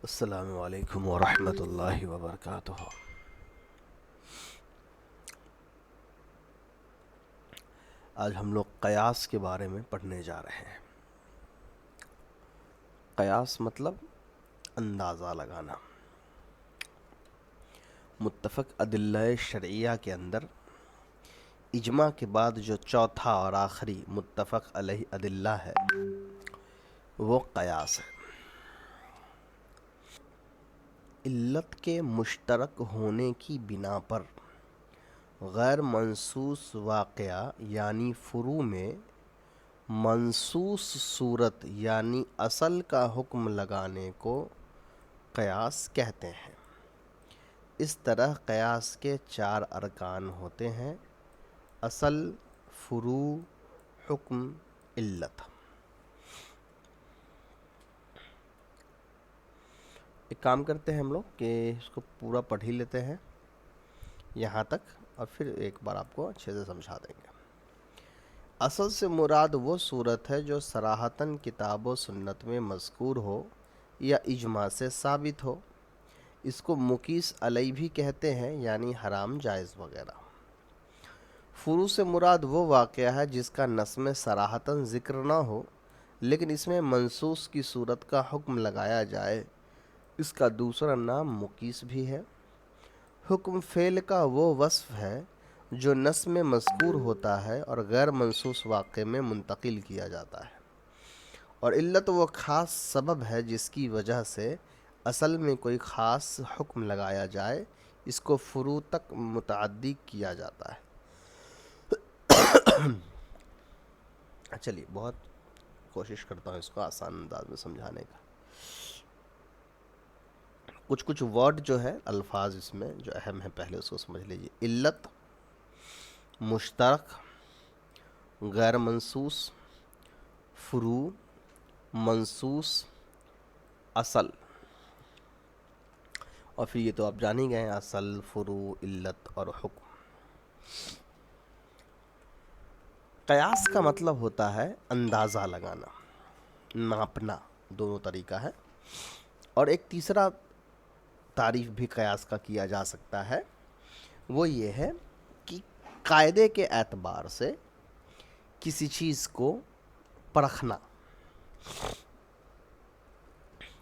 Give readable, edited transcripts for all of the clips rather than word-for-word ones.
السلام علیکم ورحمۃ اللہ وبرکاتہ۔ آج ہم لوگ قیاس کے بارے میں پڑھنے جا رہے ہیں۔ قیاس مطلب اندازہ لگانا۔ متفق ادلہ شرعیہ کے اندر اجماع کے بعد جو چوتھا اور آخری متفق علیہ ادلہ ہے وہ قیاس ہے۔ علت کے مشترک ہونے کی بنا پر غیر منصوص واقعہ یعنی فروع میں منصوص صورت یعنی اصل کا حکم لگانے کو قیاس کہتے ہیں۔ اس طرح قیاس کے 4 ارکان ہوتے ہیں: اصل، فروع، حکم، علت۔ ایک کام کرتے ہیں ہم لوگ کہ اس کو پورا پڑھ ہی لیتے ہیں یہاں تک، اور پھر ایک بار آپ کو اچھے سے سمجھا دیں گے۔ اصل سے مراد وہ صورت ہے جو صراحتاً کتاب و سنت میں مذکور ہو یا اجماع سے ثابت ہو۔ اس کو مقیس علیہ بھی کہتے ہیں، یعنی حرام، جائز وغیرہ۔ فروع سے مراد وہ واقعہ ہے جس کا نص میں صراحتاً ذکر نہ ہو لیکن اس میں منصوص کی صورت کا حکم لگایا جائے، اس کا دوسرا نام مقیس بھی ہے۔ حکم فعل کا وہ وصف ہے جو نص میں مذکور ہوتا ہے اور غیر منصوص واقعے میں منتقل کیا جاتا ہے، اور علت وہ خاص سبب ہے جس کی وجہ سے اصل میں کوئی خاص حکم لگایا جائے، اس کو فروع تک متعدی کیا جاتا ہے۔ چلیے، بہت کوشش کرتا ہوں اس کو آسان انداز میں سمجھانے کا۔ کچھ ورڈ جو ہے، الفاظ اس میں جو اہم ہیں، پہلے اس کو سمجھ لیجیے۔ علت، مشترک، غیر منصوص، فروع، منصوص، اصل، اور پھر یہ تو آپ جان ہی گئے ہیں، اصل، فروع، علت اور حکم۔ قیاس کا مطلب ہوتا ہے اندازہ لگانا، ناپنا، دونوں طریقہ ہے۔ اور ایک تیسرا تعریف بھی قیاس کا کیا جا سکتا ہے، وہ یہ ہے کہ قاعدے کے اعتبار سے کسی چیز کو پرکھنا۔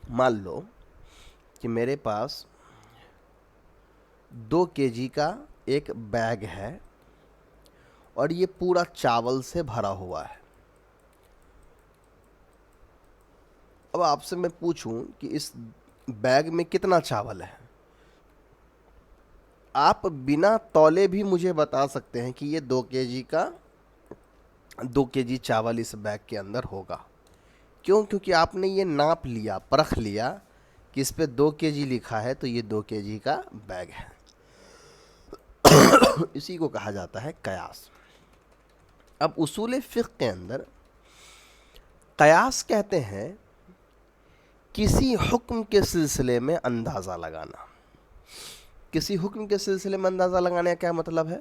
مان لو کہ میرے پاس 2 kg کا ایک بیگ ہے اور یہ پورا چاول سے بھرا ہوا ہے۔ اب آپ سے میں پوچھوں کہ اس بیگ میں کتنا چاول ہے، آپ بنا تولے بھی مجھے بتا سکتے ہیں کہ یہ 2 kg چاول اس بیگ کے اندر ہوگا۔ کیوں؟ کیونکہ آپ نے یہ ناپ لیا، پرکھ لیا کہ اس پہ 2 kg لکھا ہے تو یہ 2 kg کا بیگ ہے۔ اسی کو کہا جاتا ہے قیاس۔ اب اصول فقہ کے اندر قیاس کہتے ہیں کسی حکم کے سلسلے میں اندازہ لگانا۔ کسی حکم کے سلسلے میں اندازہ لگانے کا کیا مطلب ہے؟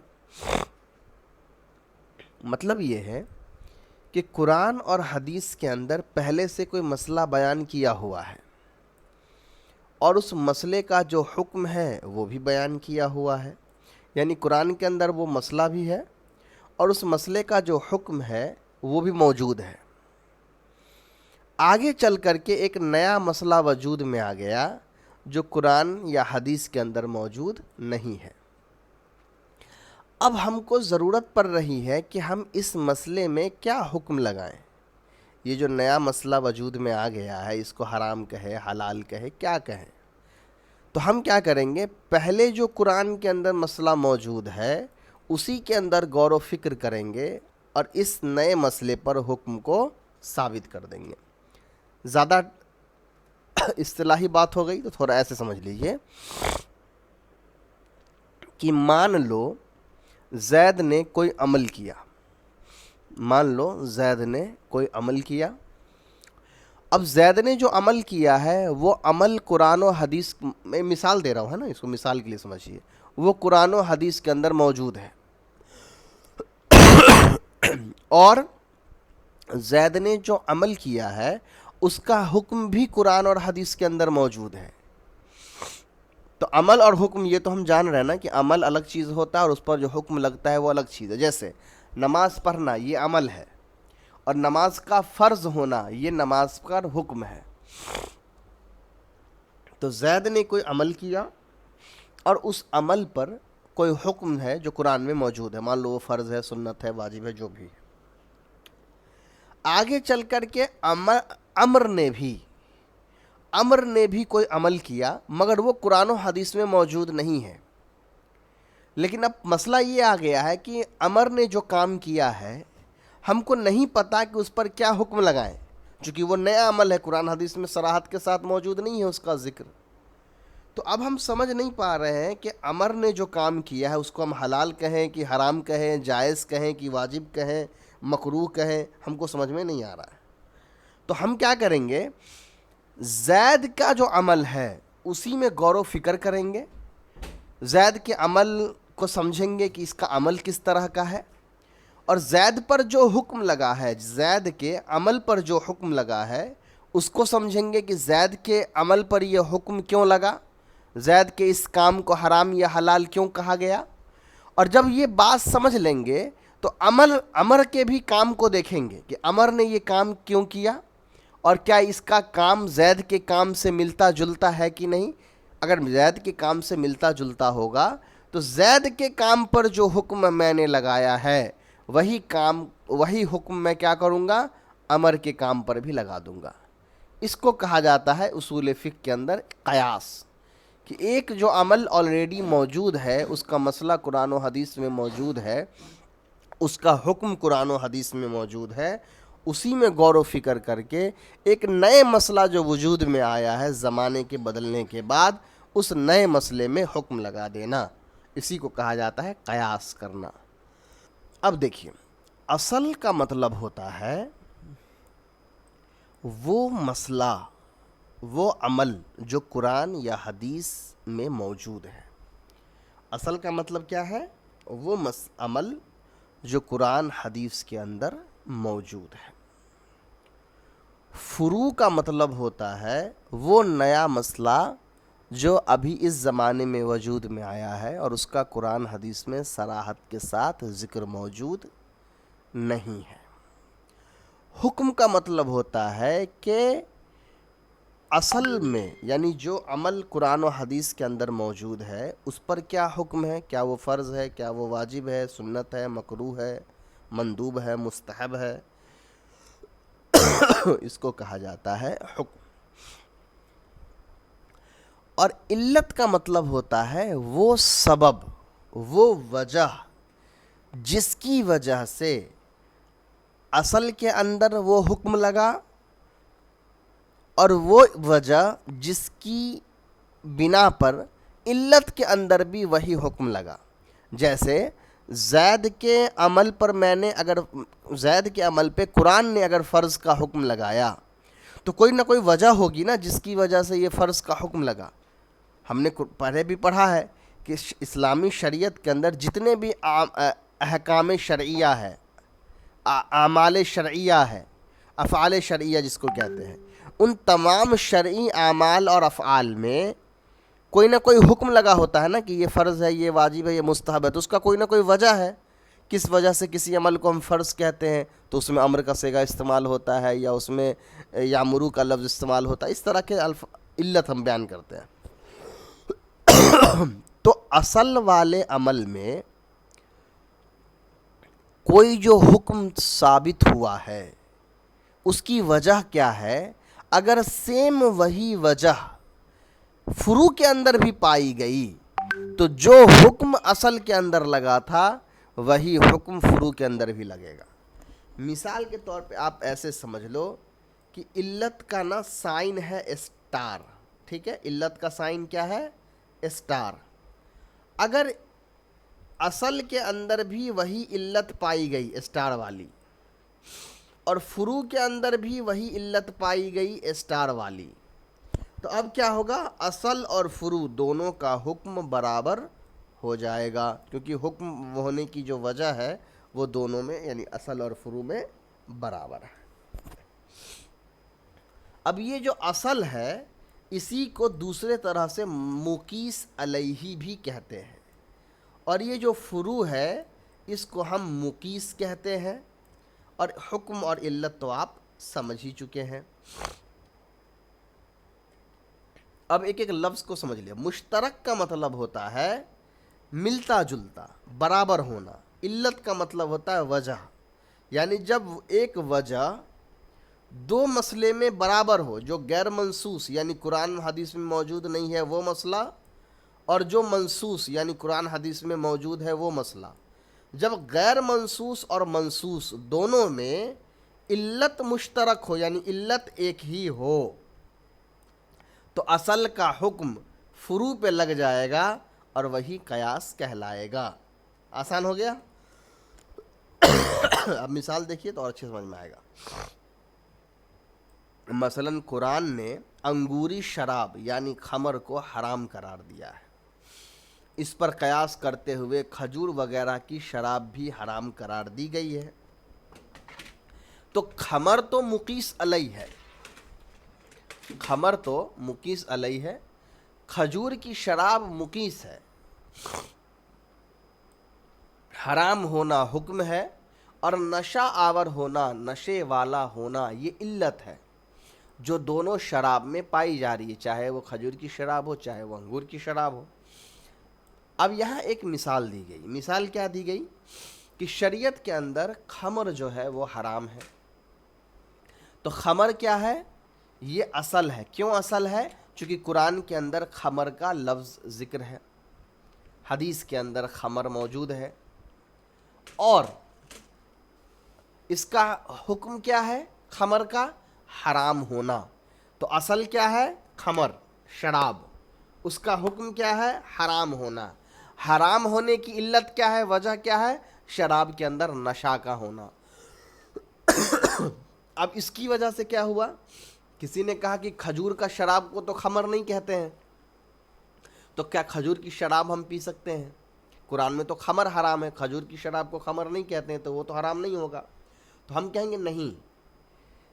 مطلب یہ ہے کہ قرآن اور حدیث کے اندر پہلے سے کوئی مسئلہ بیان کیا ہوا ہے اور اس مسئلے کا جو حکم ہے وہ بھی بیان کیا ہوا ہے، یعنی قرآن کے اندر وہ مسئلہ بھی ہے اور اس مسئلے کا جو حکم ہے وہ بھی موجود ہے۔ آگے چل کر کے ایک نیا مسئلہ وجود میں آ گیا جو قرآن یا حدیث کے اندر موجود نہیں ہے۔ اب ہم کو ضرورت پڑ رہی ہے کہ ہم اس مسئلے میں کیا حکم لگائیں۔ یہ جو نیا مسئلہ وجود میں آ گیا ہے، اس کو حرام کہے، حلال کہے، کیا کہیں، تو ہم کیا کریں گے؟ پہلے جو قرآن کے اندر مسئلہ موجود ہے اسی کے اندر غور و فکر کریں گے اور اس نئے مسئلے پر حکم کو ثابت کر دیں گے۔ زیادہ اصطلاحی بات ہو گئی تو تھوڑا ایسے سمجھ لیجئے کہ مان لو زید نے کوئی عمل کیا۔ مان لو زید نے کوئی عمل کیا۔ اب زید نے جو عمل کیا ہے وہ عمل قرآن و حدیث میں، مثال دے رہا ہوں، ہے نا، اس کو مثال کے لیے سمجھیے، وہ قرآن و حدیث کے اندر موجود ہے۔ اور زید نے جو عمل کیا ہے اس کا حکم بھی قرآن اور حدیث کے اندر موجود ہے. تو عمل اور حکم یہ تو ہم جان رہے ہیں نا کہ عمل الگ چیز ہوتا ہے اور اس پر جو حکم لگتا ہے وہ الگ چیز ہے. جیسے نماز پڑھنا یہ عمل ہے اور نماز کا فرض ہونا یہ نماز کا حکم ہے. تو زید نے کوئی عمل کیا اور اس عمل پر کوئی حکم ہے جو قرآن میں موجود ہے، مان لو وہ فرض ہے، سنت ہے، واجب ہے، جو بھی ہے. آگے چل کر کے عمر نے بھی کوئی عمل کیا مگر وہ قرآن و حدیث میں موجود نہیں ہے. لیکن اب مسئلہ یہ آ گیا ہے کہ عمر نے جو کام کیا ہے ہم کو نہیں پتا کہ اس پر کیا حکم لگائیں، چونکہ وہ نیا عمل ہے، قرآن حدیث میں صراحت کے ساتھ موجود نہیں ہے اس کا ذکر. تو اب ہم سمجھ نہیں پا رہے ہیں کہ عمر نے جو کام کیا ہے اس کو ہم حلال کہیں کہ حرام کہیں، جائز کہیں کہ واجب کہیں، مکروہ کہیں، ہم کو سمجھ میں نہیں آ رہا ہے. تو ہم کیا کریں گے، زید کا جو عمل ہے اسی میں غور و فکر کریں گے، زید کے عمل کو سمجھیں گے کہ اس کا عمل کس طرح کا ہے، اور زید پر جو حکم لگا ہے، زید کے عمل پر جو حکم لگا ہے اس کو سمجھیں گے کہ زید کے عمل پر یہ حکم کیوں لگا، زید کے اس کام کو حرام یا حلال کیوں کہا گیا. اور جب یہ بات سمجھ لیں گے تو عمر کے بھی کام کو دیکھیں گے کہ عمر نے یہ کام کیوں کیا اور کیا اس کا کام زید کے کام سے ملتا جلتا ہے کہ نہیں. اگر زید کے کام سے ملتا جلتا ہوگا تو زید کے کام پر جو حکم میں نے لگایا ہے وہی حکم میں کیا کروں گا، عمر کے کام پر بھی لگا دوں گا. اس کو کہا جاتا ہے اصول فقہ کے اندر قیاس، کہ ایک جو عمل آلریڈی موجود ہے، اس کا مسئلہ قرآن و حدیث میں موجود ہے، اس کا حکم قرآن و حدیث میں موجود ہے، اسی میں غور و فکر کر کے ایک نئے مسئلہ جو وجود میں آیا ہے زمانے کے بدلنے کے بعد، اس نئے مسئلے میں حکم لگا دینا، اسی کو کہا جاتا ہے قیاس کرنا. اب دیکھیے، اصل کا مطلب ہوتا ہے وہ مسئلہ، وہ عمل جو قرآن یا حدیث میں موجود ہے. اصل کا مطلب کیا ہے، وہ عمل جو قرآن حدیث کے اندر موجود ہے. فروع کا مطلب ہوتا ہے وہ نیا مسئلہ جو ابھی اس زمانے میں وجود میں آیا ہے اور اس کا قرآن حدیث میں صراحت کے ساتھ ذکر موجود نہیں ہے. حکم کا مطلب ہوتا ہے کہ اصل میں، یعنی جو عمل قرآن و حدیث کے اندر موجود ہے اس پر کیا حکم ہے، کیا وہ فرض ہے، کیا وہ واجب ہے، سنت ہے، مکروہ ہے، مندوب ہے، مستحب ہے، اس کو کہا جاتا ہے حکم. اور علت کا مطلب ہوتا ہے وہ سبب، وہ وجہ جس کی وجہ سے اصل کے اندر وہ حکم لگا، اور وہ وجہ جس کی بنا پر علت کے اندر بھی وہی حکم لگا. جیسے زید کے عمل پر زید کے عمل پہ قرآن نے اگر فرض کا حکم لگایا تو کوئی نہ کوئی وجہ ہوگی نا جس کی وجہ سے یہ فرض کا حکم لگا. ہم نے پہلے بھی پڑھا ہے کہ اسلامی شریعت کے اندر جتنے بھی احکام شرعیہ ہے، اعمال شرعیہ ہے، افعال شرعیہ جس کو کہتے ہیں، ان تمام شرعی اعمال اور افعال میں کوئی نہ کوئی حکم لگا ہوتا ہے نا کہ یہ فرض ہے، یہ واجب ہے، یہ مستحب ہے. تو اس کا کوئی نہ کوئی وجہ ہے، کس وجہ سے کسی عمل کو ہم فرض کہتے ہیں تو اس میں امر کا صیغہ استعمال ہوتا ہے یا اس میں یامرو کا لفظ استعمال ہوتا ہے. اس طرح کے علت ہم بیان کرتے ہیں. تو اصل والے عمل میں کوئی جو حکم ثابت ہوا ہے اس کی وجہ کیا ہے، اگر سیم وہی وجہ فروع کے اندر بھی پائی گئی تو جو حکم اصل کے اندر لگا تھا وہی حکم فروع کے اندر بھی لگے گا. مثال کے طور پہ آپ ایسے سمجھ لو کہ علت کا نا سائن ہے اسٹار، ٹھیک ہے، علت کا سائن کیا ہے، اسٹار. اگر اصل کے اندر بھی وہی علت پائی گئی اسٹار والی اور فروع کے اندر بھی وہی علت پائی گئی اسٹار والی، تو اب کیا ہوگا، اصل اور فروع دونوں کا حکم برابر ہو جائے گا، کیونکہ حکم ہونے کی جو وجہ ہے وہ دونوں میں، یعنی اصل اور فروع میں برابر ہے۔ اب یہ جو اصل ہے اسی کو دوسرے طرح سے مقیس علیہ بھی کہتے ہیں، اور یہ جو فروع ہے اس کو ہم مقیس کہتے ہیں، اور حکم اور علت تو آپ سمجھ ہی چکے ہیں۔ اب ایک ایک لفظ کو سمجھ لیا۔ مشترک کا مطلب ہوتا ہے ملتا جلتا، برابر ہونا۔ علت کا مطلب ہوتا ہے وجہ، یعنی جب ایک وجہ دو مسئلے میں برابر ہو، جو غیر منصوص یعنی قرآن حدیث میں موجود نہیں ہے وہ مسئلہ، اور جو منصوص یعنی قرآن حدیث میں موجود ہے وہ مسئلہ، جب غیر منصوص اور منصوص دونوں میں علت مشترک ہو یعنی علت ایک ہی ہو، تو اصل کا حکم فروع پہ لگ جائے گا اور وہی قیاس کہلائے گا۔ آسان ہو گیا؟ اب مثال دیکھیے تو اور اچھے سمجھ میں آئے گا۔ مثلا قرآن نے انگوری شراب یعنی خمر کو حرام قرار دیا ہے، اس پر قیاس کرتے ہوئے کھجور وغیرہ کی شراب بھی حرام قرار دی گئی ہے۔ تو خمر تو مقیس علیہ ہے، خمر تو مقیس علیہ ہے، کھجور کی شراب مقیس ہے، حرام ہونا حکم ہے، اور نشہ آور ہونا، نشے والا ہونا یہ علت ہے جو دونوں شراب میں پائی جا رہی ہے، چاہے وہ کھجور کی شراب ہو چاہے وہ انگور کی شراب ہو۔ اب یہاں ایک مثال دی گئی۔ مثال کیا دی گئی؟ کہ شریعت کے اندر خمر جو ہے وہ حرام ہے۔ تو خمر کیا ہے؟ یہ اصل ہے۔ کیوں اصل ہے؟ چونکہ قرآن کے اندر خمر کا لفظ ذکر ہے، حدیث کے اندر خمر موجود ہے، اور اس کا حکم کیا ہے؟ خمر کا حرام ہونا۔ تو اصل کیا ہے؟ خمر، شراب، اس کا حکم کیا ہے؟ حرام ہونا۔ حرام ہونے کی علت کیا ہے؟ وجہ کیا ہے؟ شراب کے اندر نشہ کا ہونا۔ اب اس کی وجہ سے کیا ہوا؟ کسی نے کہا کہ کھجور کا شراب کو تو خمر نہیں کہتے ہیں، تو کیا کھجور کی شراب ہم پی سکتے ہیں؟ قرآن میں تو خمر حرام ہے، کھجور کی شراب کو خمر نہیں کہتے ہیں، تو وہ تو حرام نہیں ہوگا۔ تو ہم کہیں گے نہیں،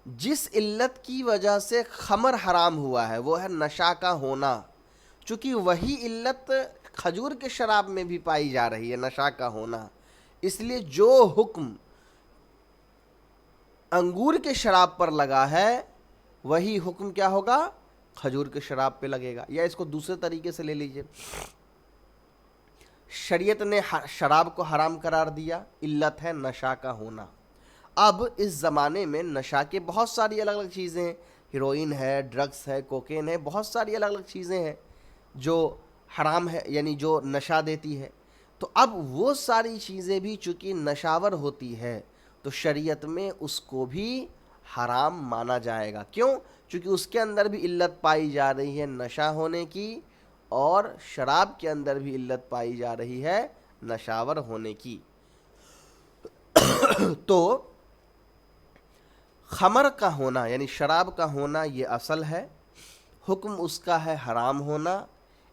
جس علت کی وجہ سے خمر حرام ہوا ہے وہ ہے نشہ کا ہونا، چونکہ وہی علت کھجور کے شراب میں بھی پائی جا رہی ہے، نشہ کا ہونا، اس لیے جو حکم انگور کے شراب پر لگا ہے وہی حکم کیا ہوگا؟ کھجور کے شراب پہ لگے گا۔ یا اس کو دوسرے طریقے سے لے لیجئے، شریعت نے شراب کو حرام قرار دیا، علت ہے نشہ کا ہونا۔ اب اس زمانے میں نشہ کے بہت ساری الگ الگ چیزیں ہیں، ہیروئن ہے، ڈرگس ہے، کوکین ہے، بہت ساری الگ الگ چیزیں ہیں جو حرام ہے یعنی جو نشہ دیتی ہے۔ تو اب وہ ساری چیزیں بھی چونکہ نشاور ہوتی ہے تو شریعت میں اس کو بھی حرام مانا جائے گا۔ کیوں؟ چونکہ اس کے اندر بھی علت پائی جا رہی ہے نشہ ہونے کی، اور شراب کے اندر بھی علت پائی جا رہی ہے نشاور ہونے کی۔ تو خمر کا ہونا یعنی شراب کا ہونا یہ اصل ہے، حکم اس کا ہے حرام ہونا،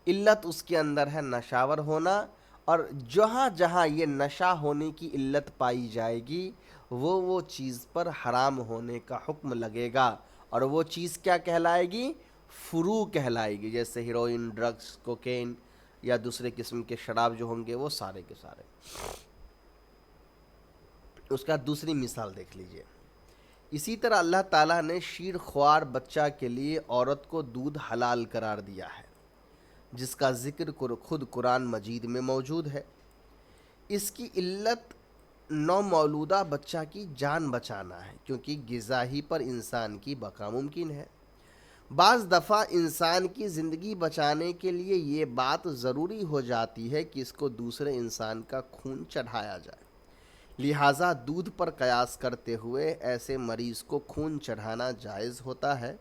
علت اس کے اندر ہے نشاور ہونا، اور جہاں جہاں یہ نشہ ہونے کی علت پائی جائے گی وہ چیز پر حرام ہونے کا حکم لگے گا، اور وہ چیز کیا کہلائے گی؟ فروع کہلائے گی، جیسے ہیروئن، ڈرگس، کوکین یا دوسرے قسم کے شراب جو ہوں گے وہ سارے کے سارے۔ اس کا دوسری مثال دیکھ لیجئے۔ اسی طرح اللہ تعالیٰ نے شیر خوار بچہ کے لیے عورت کو دودھ حلال قرار دیا ہے، جس کا ذکر خود قرآن مجید میں موجود ہے۔ اس کی علت نومولودہ بچہ کی جان بچانا ہے، کیونکہ غذا ہی پر انسان کی بقا ممکن ہے۔ بعض دفعہ انسان کی زندگی بچانے کے لیے یہ بات ضروری ہو جاتی ہے کہ اس کو دوسرے انسان کا خون چڑھایا جائے، لہٰذا دودھ پر قیاس کرتے ہوئے ایسے مریض کو خون چڑھانا جائز ہوتا ہے،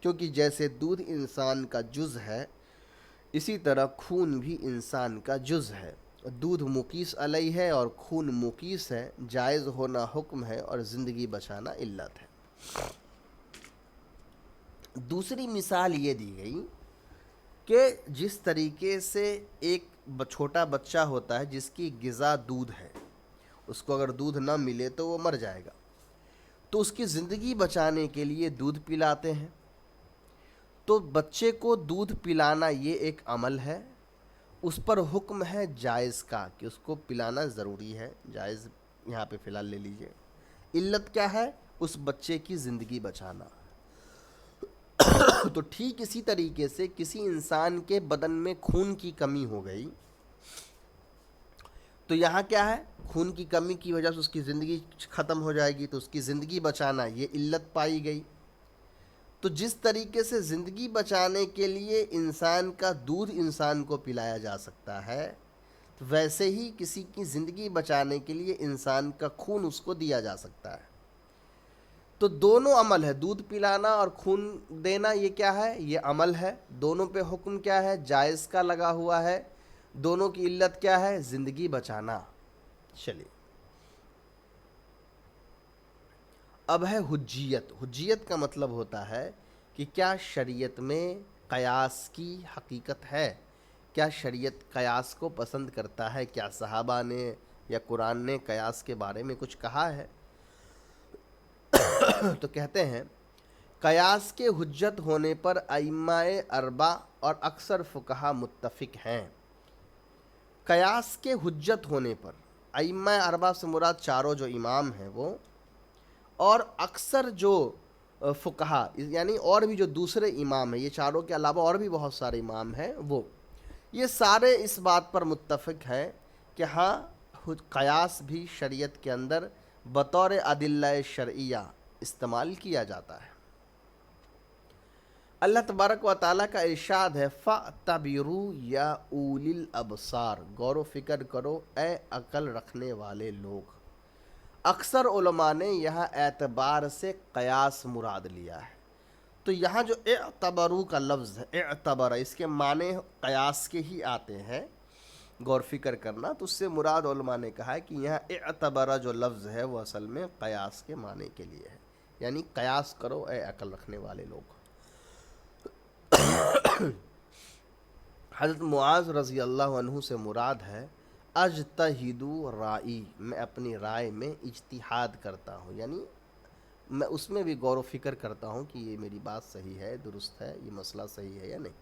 کیونکہ جیسے دودھ انسان کا جز ہے اسی طرح خون بھی انسان کا جز ہے۔ دودھ مقیس علیہ ہے اور خون مقیس ہے، جائز ہونا حکم ہے اور زندگی بچانا علت ہے۔ دوسری مثال یہ دی گئی کہ جس طریقے سے ایک چھوٹا بچہ ہوتا ہے جس کی غذا دودھ ہے، اس کو اگر دودھ نہ ملے تو وہ مر جائے گا، تو اس کی زندگی بچانے کے لیے دودھ پلاتے ہیں. تو بچے کو دودھ پلانا یہ ایک عمل ہے، اس پر حکم ہے جائز کا کہ اس کو پلانا ضروری ہے، جائز یہاں پہ فی الحال لے لیجئے. علت کیا ہے؟ اس بچے کی زندگی بچانا. تو ٹھیک اسی طریقے سے کسی انسان کے بدن میں خون کی کمی ہو گئی، تو یہاں کیا ہے؟ خون کی کمی کی وجہ سے اس کی زندگی ختم ہو جائے گی، تو اس کی زندگی بچانا یہ علت پائی گئی. تو جس طریقے سے زندگی بچانے کے لیے انسان کا دودھ انسان کو پلایا جا سکتا ہے، ویسے ہی کسی کی زندگی بچانے کے لیے انسان کا خون اس کو دیا جا سکتا ہے. تو دونوں عمل ہے، دودھ پلانا اور خون دینا، یہ کیا ہے؟ یہ عمل ہے. دونوں پہ حکم کیا ہے؟ جائز کا لگا ہوا ہے. دونوں کی علت کیا ہے؟ زندگی بچانا. چلیے اب ہے حجیت. حجیت کا مطلب ہوتا ہے کہ کیا شریعت میں قیاس کی حقیقت ہے، کیا شریعت قیاس کو پسند کرتا ہے، کیا صحابہ نے یا قرآن نے قیاس کے بارے میں کچھ کہا ہے. تو کہتے ہیں قیاس کے حجت ہونے پر ائمہ اربع اور اکثر فقہا متفق ہیں. قیاس کے حجت ہونے پر ائمہ اربع سے مراد چاروں جو امام ہیں وہ، اور اکثر جو فقہا یعنی اور بھی جو دوسرے امام ہیں، یہ چاروں کے علاوہ اور بھی بہت سارے امام ہیں، وہ یہ سارے اس بات پر متفق ہیں کہ ہاں قیاس بھی شریعت کے اندر بطور ادلہ شرعیہ استعمال کیا جاتا ہے. اللہ تبارک و تعالیٰ کا ارشاد ہے فَاعْتَبِرُوا یا اولی الابصار، غور و فکر کرو اے عقل رکھنے والے لوگ. اکثر علماء نے یہاں اعتبار سے قیاس مراد لیا ہے. تو یہاں جو اعتبروا کا لفظ ہے، اعتبر، اس کے معنی قیاس کے ہی آتے ہیں، غور فکر کرنا. تو اس سے مراد علماء نے کہا ہے کہ یہاں اعتبر جو لفظ ہے وہ اصل میں قیاس کے معنی کے لیے ہے، یعنی قیاس کرو اے عقل رکھنے والے لوگ. حضرت معاذ رضی اللہ عنہ سے مراد ہے اجتہد رائی، میں اپنی رائے میں اجتہاد کرتا ہوں، یعنی میں اس میں بھی غور و فکر کرتا ہوں کہ یہ میری بات صحیح ہے، درست ہے، یہ مسئلہ صحیح ہے یا نہیں.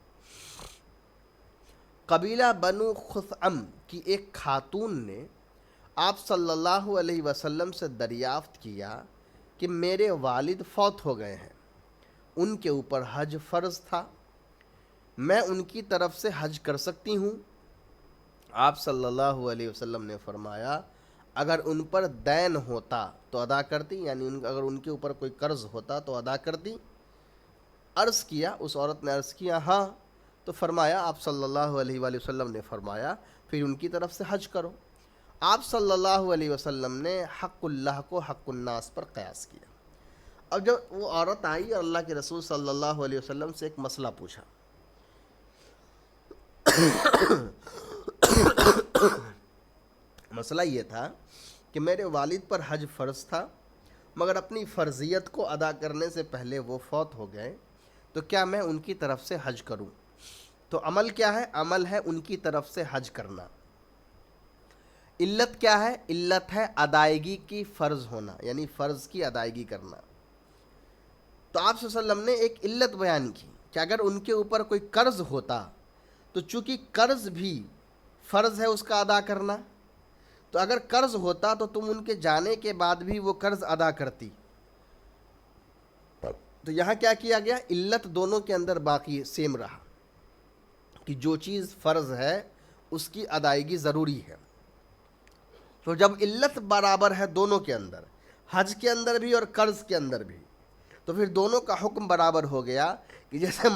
قبیلہ بنو خثعم کی ایک خاتون نے آپ صلی اللہ علیہ وسلم سے دریافت کیا کہ میرے والد فوت ہو گئے ہیں، ان کے اوپر حج فرض تھا، میں ان کی طرف سے حج کر سکتی ہوں؟ آپ صلی اللہ علیہ وسلم نے فرمایا اگر ان پر دین ہوتا تو ادا کرتی، یعنی اگر ان کے اوپر کوئی قرض ہوتا تو ادا کرتی. عرض کیا، اس عورت نے عرض کیا ہاں. تو فرمایا آپ صلی اللہ علیہ وآلہ وسلم نے فرمایا پھر ان کی طرف سے حج کرو. آپ صلی اللہ علیہ وسلم نے حق اللہ کو حق الناس پر قیاس کیا. اب جب وہ عورت آئی اور اللہ کے رسول صلی اللہ علیہ وسلم سے ایک مسئلہ پوچھا، مسئلہ یہ تھا کہ میرے والد پر حج فرض تھا، مگر اپنی فرضیت کو ادا کرنے سے پہلے وہ فوت ہو گئے، تو کیا میں ان کی طرف سے حج کروں؟ تو عمل کیا ہے؟ عمل ہے ان کی طرف سے حج کرنا. علت کیا ہے؟ علت ہے ادائیگی کی فرض ہونا، یعنی فرض کی ادائیگی کرنا. تو آپ صلی اللہ علیہ وسلم نے ایک علت بیان کی کہ اگر ان کے اوپر کوئی قرض ہوتا تو چونکہ قرض بھی فرض ہے اس کا ادا کرنا، تو اگر قرض ہوتا تو تم ان کے جانے کے بعد بھی وہ قرض ادا کرتی. تو یہاں کیا کیا گیا؟ علت دونوں کے اندر باقی سیم رہا کہ جو چیز فرض ہے اس کی ادائیگی ضروری ہے. تو جب علت برابر ہے دونوں کے اندر، حج کے اندر بھی اور قرض کے اندر بھی، تو پھر دونوں کا حکم برابر ہو گیا کہ جیسے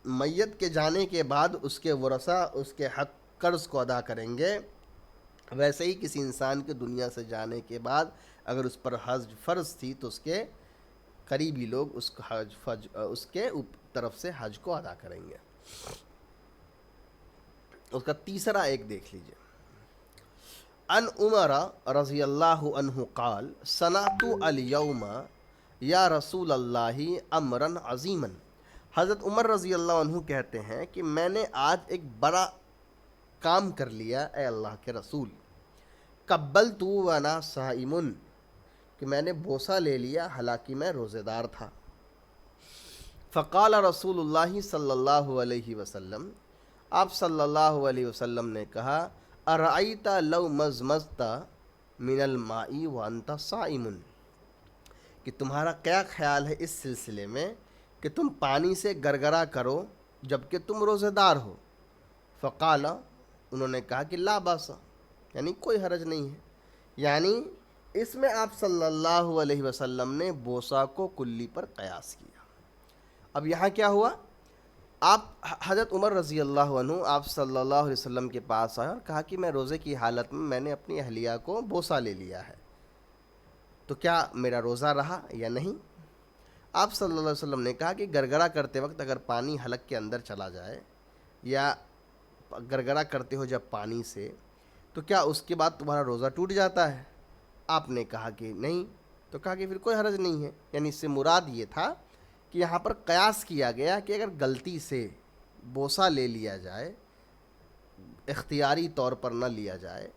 میت کے جانے کے بعد اس کے ورثہ اس کے حق قرض کو ادا کریں گے، ویسے ہی کسی انسان کے دنیا سے جانے کے بعد اگر اس پر حج فرض تھی تو اس کے قریبی لوگ اس کے طرف سے حج کو ادا کریں گے. اس کا تیسرا ایک دیکھ لیجئے. ان عمر رضی اللہ عنہ قال صنعت الیوم یا رسول اللہ امرا عظیما. حضرت عمر رضی اللہ عنہ کہتے ہیں کہ میں نے آج ایک بڑا کام کر لیا اے اللہ کے رسول. قبلت وانا صائم، کہ میں نے بوسہ لے لیا حالانکہ میں روزے دار تھا۔ فقال رسول اللہ صلی اللہ علیہ وسلم، آپ صلی اللہ علیہ وسلم نے کہا، ارأیت لو مزمزت من الماء وانت صائم، کہ تمہارا کیا خیال ہے اس سلسلے میں کہ تم پانی سے گرگرا کرو جبکہ تم روزے دار ہو؟ فقال، انہوں نے کہا کہ لا باس، یعنی کوئی حرج نہیں ہے۔ یعنی اس میں آپ صلی اللہ علیہ وسلم نے بوسہ کو کلی پر قیاس کیا۔ اب یہاں کیا ہوا، آپ حضرت عمر رضی اللہ عنہ آپ صلی اللہ علیہ وسلم کے پاس آئے اور کہا کہ میں روزے کی حالت میں نے اپنی اہلیہ کو بوسہ لے لیا ہے، تو کیا میرا روزہ رہا یا نہیں؟ آپ صلی اللہ علیہ وسلم نے کہا کہ گرگرا کرتے وقت اگر پانی حلق کے اندر چلا جائے یا گرگرا کرتے ہو جب پانی سے، تو کیا اس کے بعد تمہارا روزہ ٹوٹ جاتا ہے؟ آپ نے کہا کہ نہیں، تو کہا کہ پھر کوئی حرج نہیں ہے۔ یعنی اس سے مراد یہ تھا کہ یہاں پر قیاس کیا گیا کہ اگر غلطی سے بوسہ لے لیا جائے، اختیاری طور پر نہ لیا جائے،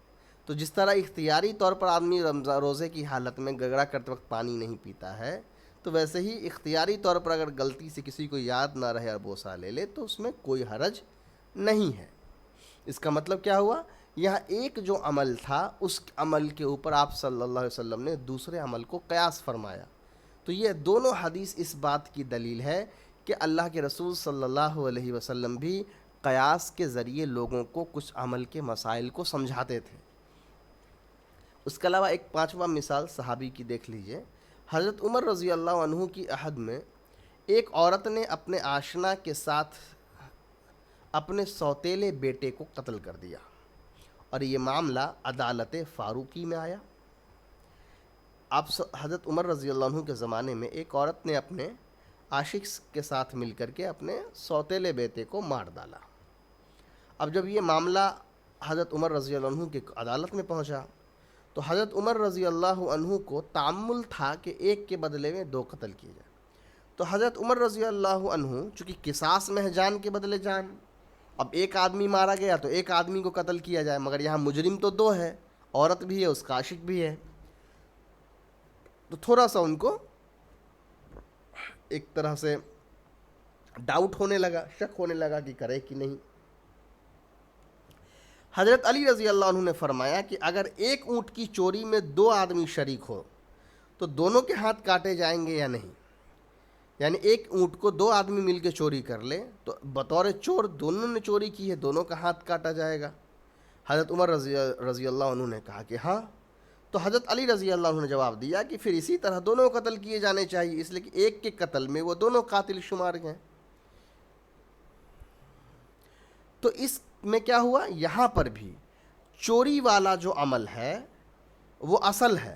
تو جس طرح اختیاری طور پر آدمی روزے کی حالت میں گرگرا کرتے وقت پانی نہیں پیتا ہے، تو ویسے ہی اختیاری طور پر اگر غلطی سے کسی کو یاد نہ رہے اور بوسہ لے لے تو اس میں کوئی حرج نہیں ہے۔ اس کا مطلب کیا ہوا، یہاں ایک جو عمل تھا اس عمل کے اوپر آپ صلی اللہ علیہ وسلم نے دوسرے عمل کو قیاس فرمایا۔ تو یہ دونوں حدیث اس بات کی دلیل ہے کہ اللہ کے رسول صلی اللہ علیہ وسلم بھی قیاس کے ذریعے لوگوں کو کچھ عمل کے مسائل کو سمجھاتے تھے۔ اس کے علاوہ ایک پانچواں مثال صحابی کی دیکھ لیجئے۔ حضرت عمر رضی اللہ عنہ کی عہد میں ایک عورت نے اپنے آشنا کے ساتھ اپنے سوتیلے بیٹے کو قتل کر دیا، اور یہ معاملہ عدالت فاروقی میں آیا۔ آپ حضرت عمر رضی اللہ عنہ کے زمانے میں ایک عورت نے اپنے عاشق کے ساتھ مل کر کے اپنے سوتیلے بیٹے کو مار ڈالا۔ اب جب یہ معاملہ حضرت عمر رضی اللہ عنہ کی عدالت میں پہنچا تو حضرت عمر رضی اللہ عنہ کو تعمل تھا کہ ایک کے بدلے میں دو قتل کیے جائے۔ تو حضرت عمر رضی اللہ عنہ چونکہ قصاص میں ہے جان کے بدلے جان، اب ایک آدمی مارا گیا تو ایک آدمی کو قتل کیا جائے، مگر یہاں مجرم تو دو ہے، عورت بھی ہے، اس کا عاشق بھی ہے، تو تھوڑا سا ان کو ایک طرح سے ڈاؤٹ ہونے لگا، شک ہونے لگا کہ کرے کہ نہیں۔ حضرت علی رضی اللہ عنہ نے فرمایا کہ اگر ایک اونٹ کی چوری میں دو آدمی شریک ہو تو دونوں کے ہاتھ کاٹے جائیں گے یا نہیں؟ یعنی ایک اونٹ کو دو آدمی مل کے چوری کر لے تو بطور چور دونوں نے چوری کی ہے، دونوں کا ہاتھ کاٹا جائے گا؟ حضرت عمر رضی اللہ عنہ نے کہا کہ ہاں۔ تو حضرت علی رضی اللہ عنہ نے جواب دیا کہ پھر اسی طرح دونوں قتل کیے جانے چاہیے، اس لیے کہ ایک کے قتل میں وہ دونوں قاتل شمار ہیں۔ تو اس میں کیا ہوا، یہاں پر بھی چوری والا جو عمل ہے وہ اصل ہے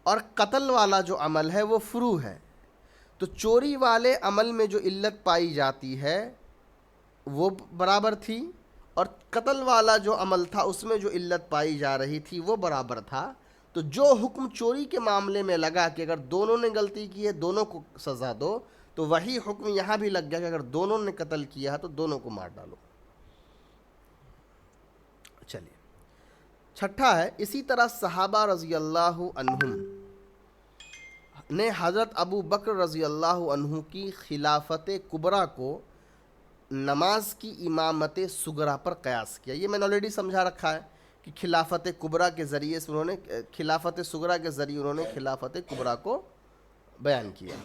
اور قتل والا جو عمل ہے وہ فروع ہے۔ تو چوری والے عمل میں جو علت پائی جاتی ہے وہ برابر تھی، اور قتل والا جو عمل تھا اس میں جو علت پائی جا رہی تھی وہ برابر تھا۔ تو جو حکم چوری کے معاملے میں لگا کہ اگر دونوں نے غلطی کی ہے دونوں کو سزا دو، تو وہی حکم یہاں بھی لگ گیا کہ اگر دونوں نے قتل کیا ہے تو دونوں کو مار ڈالو۔ چلیے چھٹا ہے، اسی طرح صحابہ رضی اللہ عنہم نے حضرت ابو بکر رضی اللہ عنہ کی خلافت کبریٰ کو نماز کی امامت صغریٰ پر قیاس کیا۔ یہ میں نے آلریڈی سمجھا رکھا ہے کہ خلافت کبریٰ کے ذریعے سے انہوں نے خلافت صغریٰ کے ذریعے انہوں نے خلافت کبریٰ کو بیان کیا۔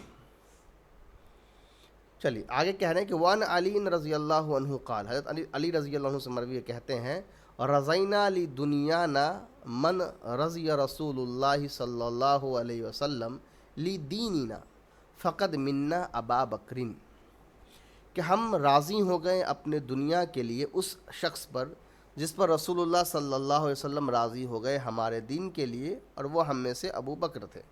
چلیے آگے کہہ رہے ہیں کہ وان علی رضی اللہ عنہ قال، حضرت علی رضی اللہ عنہ سے مروی کہتے ہیں، رضینا لدنیانا من رضی رسول اللہ صلی اللہ علیہ وسلم لدیننا فقد منا ابا بکرین، کہ ہم راضی ہو گئے اپنے دنیا کے لیے اس شخص پر جس پر رسول اللہ صلی اللہ علیہ وسلم راضی ہو گئے ہمارے دین کے لیے، اور وہ ہم میں سے ابو بکر تھے۔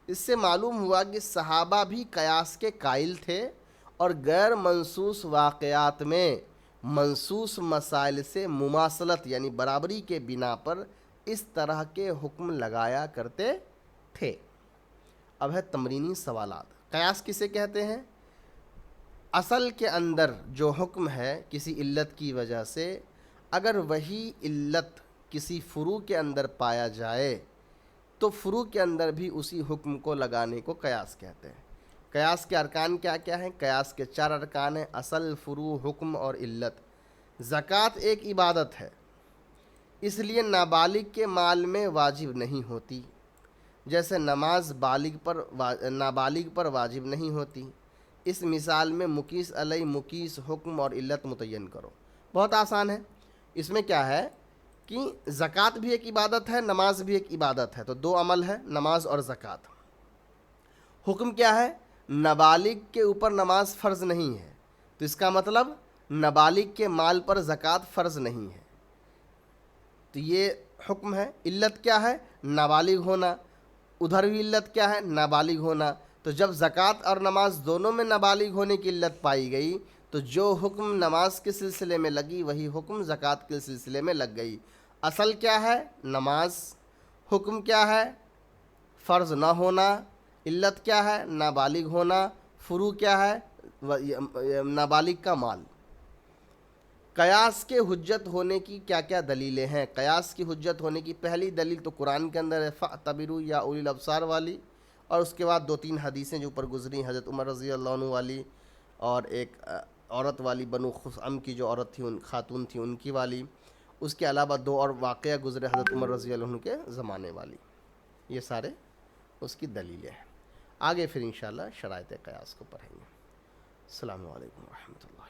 اس سے معلوم ہوا کہ صحابہ بھی قیاس کے قائل تھے اور غیر منصوص واقعات میں منصوص مسائل سے مماثلت یعنی برابری کے بنا پر اس طرح کے حکم لگایا کرتے تھے۔ اب ہے تمرینی سوالات۔ قیاس کسے کہتے ہیں؟ اصل کے اندر جو حکم ہے کسی علت کی وجہ سے، اگر وہی علت کسی فروع کے اندر پایا جائے تو فروع کے اندر بھی اسی حکم کو لگانے کو قیاس کہتے ہیں۔ قیاس کے ارکان کیا کیا ہیں؟ قیاس کے 4 ارکان ہیں: اصل، فروع، حکم اور علت۔ زکوٰۃ ایک عبادت ہے، اس لیے نابالغ کے مال میں واجب نہیں ہوتی، جیسے نماز نابالغ پر واجب نہیں ہوتی۔ اس مثال میں مقیس علیہ مقیس، حکم اور علت متعین کرو۔ بہت آسان ہے۔ اس میں کیا ہے کہ زکوٰۃ بھی ایک عبادت ہے، نماز بھی ایک عبادت ہے، تو 2 عمل ہے، نماز اور زکوٰۃ۔ حکم کیا ہے؟ نابالغ کے اوپر نماز فرض نہیں ہے، تو اس کا مطلب نابالغ کے مال پر زکوٰۃ فرض نہیں ہے، تو یہ حکم ہے۔ علت کیا ہے؟ نابالغ ہونا۔ ادھر بھی علت کیا ہے؟ نابالغ ہونا۔ تو جب زکوٰۃ اور نماز دونوں میں نابالغ ہونے کی علت پائی گئی، تو جو حکم نماز کے سلسلے میں لگی وہی حکم زکوٰۃ کے سلسلے میں لگ گئی۔ اصل کیا ہے؟ نماز۔ حکم کیا ہے؟ فرض نہ ہونا۔ علت کیا ہے؟ نابالغ ہونا۔ فروع کیا ہے؟ نابالغ کا مال۔ قیاس کے حجت ہونے کی کیا کیا دلیلیں ہیں؟ قیاس کی حجت ہونے کی پہلی دلیل تو قرآن کے اندر ہے، فَاعْتَبِرُوا یا اولی الابصار والی، اور اس کے بعد 2-3 حدیثیں جو اوپر گزری، حضرت عمر رضی اللہ عنہ والی، اور ایک عورت والی، بنو خثعم کی جو عورت تھی، خاتون تھی، ان کی والی۔ اس کے علاوہ 2 اور واقعہ گزرے حضرت عمر رضی اللہ عنہ کے زمانے والی۔ یہ سارے اس کی دلیلیں ہیں۔ آگے پھر انشاءاللہ شرائط قیاس کو پڑھیں گے۔ السلام علیکم ورحمۃ اللہ۔